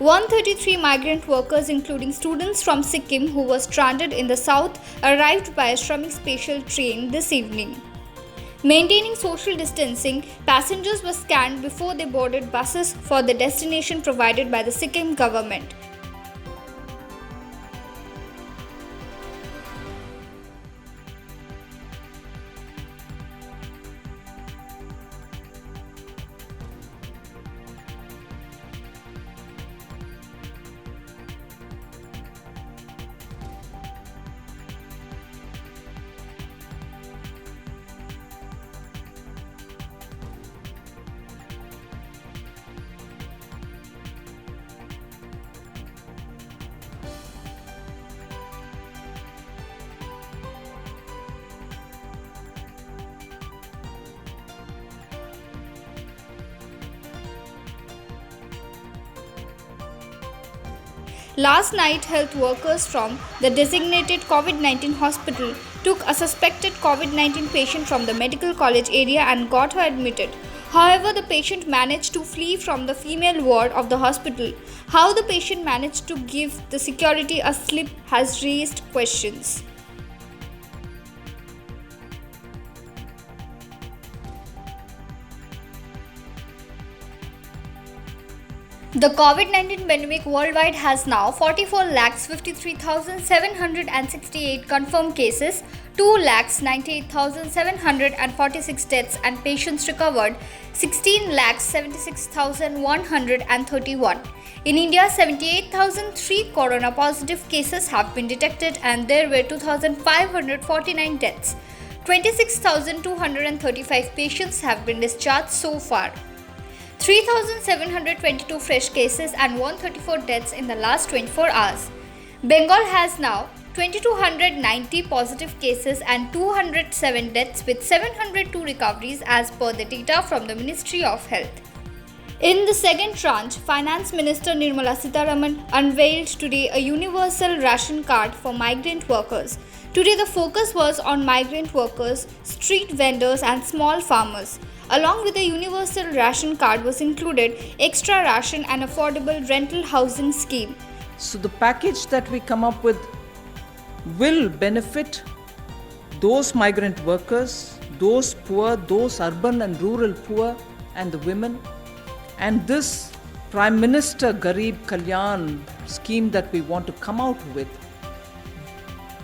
133 migrant workers, including students from Sikkim who were stranded in the south, arrived by a Shramik special train this evening. Maintaining social distancing, passengers were scanned before they boarded buses for the destination provided by the Sikkim government. Last night, health workers from the designated COVID-19 hospital took a suspected COVID-19 patient from the medical college area and got her admitted. However, the patient managed to flee from the female ward of the hospital. How the patient managed to give the security a slip has raised questions. The COVID-19 pandemic worldwide has now 44,53,768 confirmed cases, 2,98,746 deaths and patients recovered 16,76,131. In India, 78,003 corona positive cases have been detected and there were 2,549 deaths. 26,235 patients have been discharged so far. 3,722 fresh cases and 134 deaths in the last 24 hours. Bengal has now 2,290 positive cases and 207 deaths with 702 recoveries as per the data from the Ministry of Health. In the second tranche, Finance Minister Nirmala Sitharaman unveiled today a universal ration card for migrant workers. Today the focus was on migrant workers, street vendors and small farmers. Along with the universal ration card was included extra ration and affordable rental housing scheme. So the package that we come up with will benefit those migrant workers, those poor, those urban and rural poor and the women. And this Prime Minister Garib Kalyan scheme that we want to come out with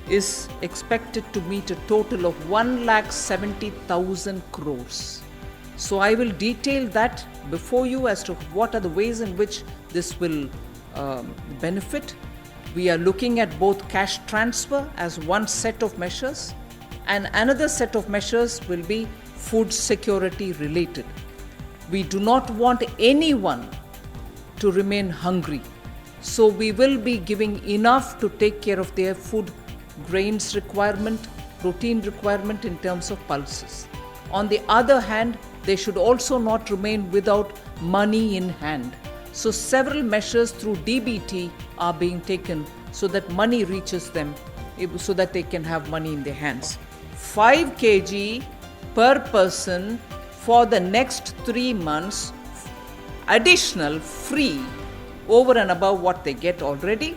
is expected to meet a total of 1,70,000 crores. So I will detail that before you as to what are the ways in which this will benefit. We are looking at both cash transfer as one set of measures and another set of measures will be food security related. We do not want anyone to remain hungry. So we will be giving enough to take care of their food grains requirement, protein requirement in terms of pulses. On the other hand, they should also not remain without money in hand. So several measures through DBT are being taken so that money reaches them, so that they can have money in their hands. 5 kg per person for the next 3 months, additional free over and above what they get already.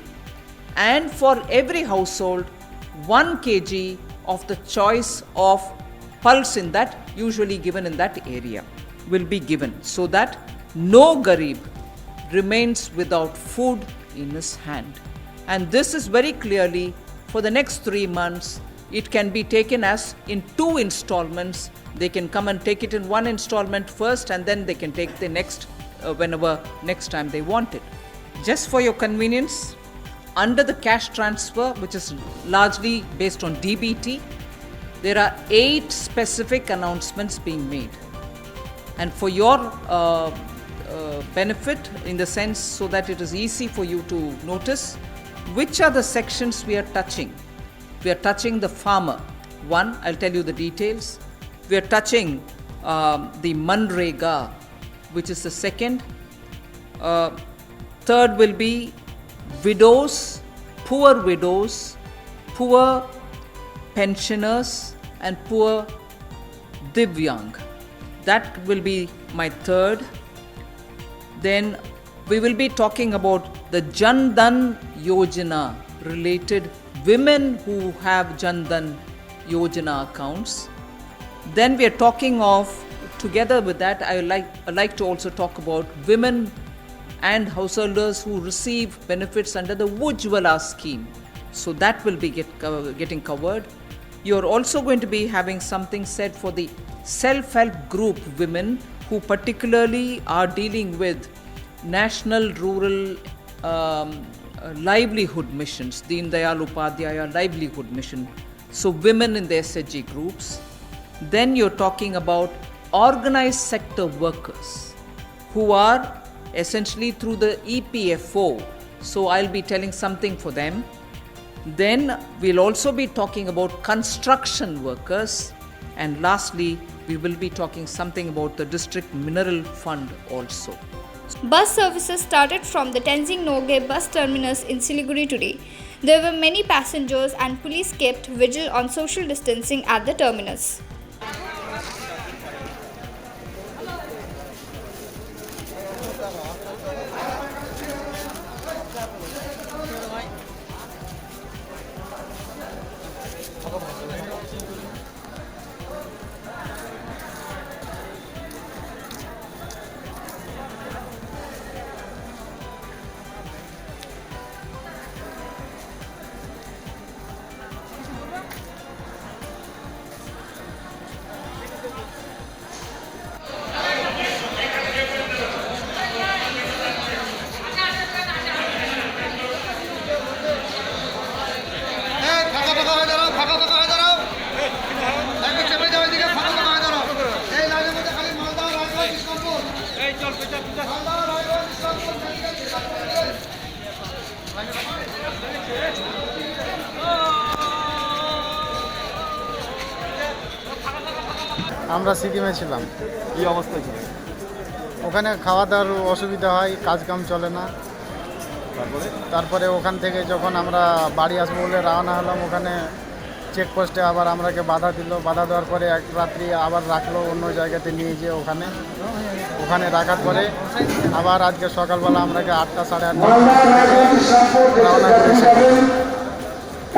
And for every household, 1 kg of the choice of pulse in that, usually given in that area, will be given so that no Garib remains without food in his hand. And this is very clearly for the next 3 months. It can be taken as in 2 installments. They can come and take it in 1 installment first and then they can take the next whenever next time they want it. Just for your convenience, under the cash transfer, which is largely based on DBT, there are 8 specific announcements being made. And for your benefit, in the sense so that it is easy for you to notice, which are the sections we are touching. We are touching the farmer. 1, I'll tell you the details. We are touching the Manrega, which is the second. Third will be widows, poor pensioners and poor Divyang. That will be my third. Then we will be talking about the Jan Dhan Yojana related women who have Jan Dhan Yojana accounts. Then we are talking of, together with that, I like to also talk about women and householders who receive benefits under the Ujjwala scheme. So that will be getting covered. You're also going to be having something said for the self-help group women who particularly are dealing with National Rural Livelihood Missions, Deen Dayal Upadhyaya Livelihood Mission. So women in the SHG groups. Then you're talking about organized sector workers who are essentially through the EPFO. So I'll be telling something for them. Then we'll also be talking about construction workers. And lastly, we will be talking something about the District Mineral Fund also. Bus services started from the Tenzing Norgay bus terminus in Siliguri today. There were many passengers and police kept vigil on social distancing at the terminus. আমরা সিকিমে ছিলাম। এই অবস্থায় ছিল, ওখানে খাওয়া দাওয়ার অসুবিধা হয়, কাজকাম চলে না। তারপরে ওখান থেকে যখন আমরা বাড়ি আসবো বলে রওনা হলাম, ওখানে চেকপোস্টে আবার আমরাকে বাধা দিল। বাধা দেওয়ার পরে এক রাত্রি আবার রাখলো অন্য জায়গাতে নিয়ে যেয়ে ওখানে রাখার পরে আবার আজকে সকালবেলা আমরাকে 8টা সাড়ে 8টা রওনা করেছি।